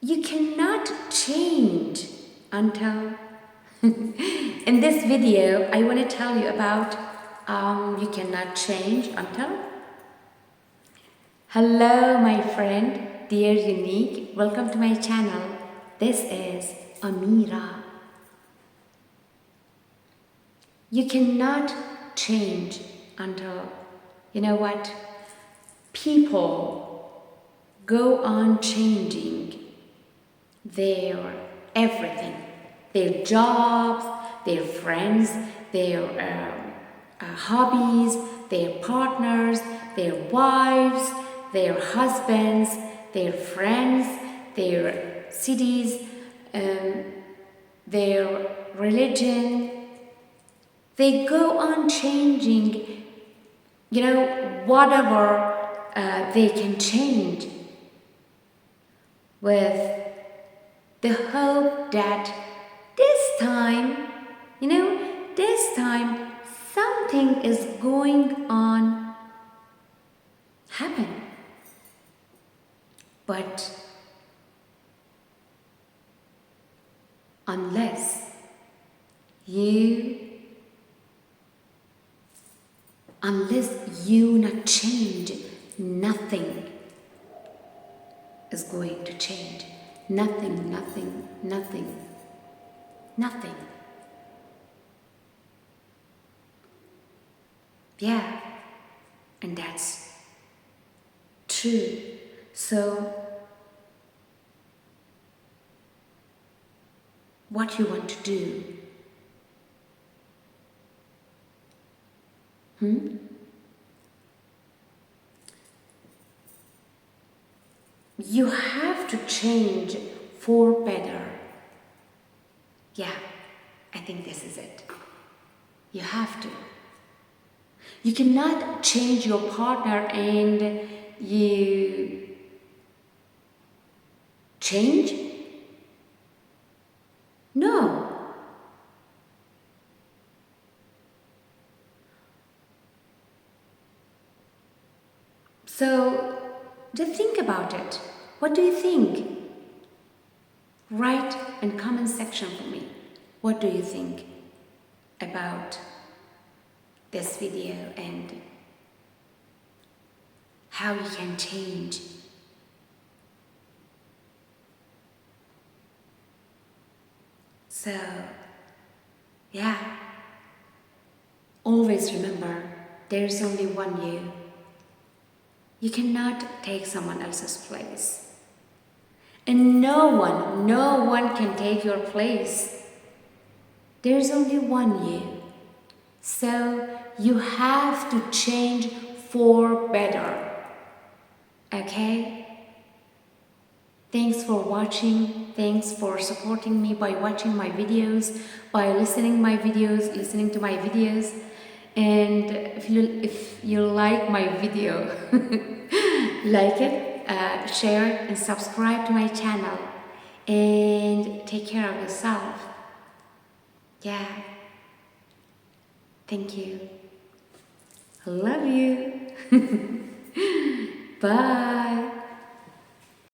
You cannot change until in this video I want to tell you about you cannot change until. Hello my friend, dear unique, welcome to my channel. This is Amira. You cannot change until, you know what, people go on changing their everything, their jobs, their friends, their hobbies, their partners, their wives, their husbands, their friends, their cities, their religion. They go on changing, you know, whatever they can change, with the hope that this time, you know, this time something is going on happen. But unless you not change, nothing is going to change. Nothing. Yeah, and that's true. So, what you want to do? You have to change for better. Yeah, I think this is it. You have to. You cannot change your partner and you change? No. So, just think about it. What do you think? Write in comment section for me. What do you think about this video and how you can change? So, yeah, always remember, there's only one you. You cannot take someone else's place. And no one can take your place. There's only one you. So you have to change for better. Okay? Thanks for watching. Thanks for supporting me by watching my videos, by listening to my videos. And if you like my video, like it, share it, and subscribe to my channel. And take care of yourself. Yeah. Thank you. I love you. Bye.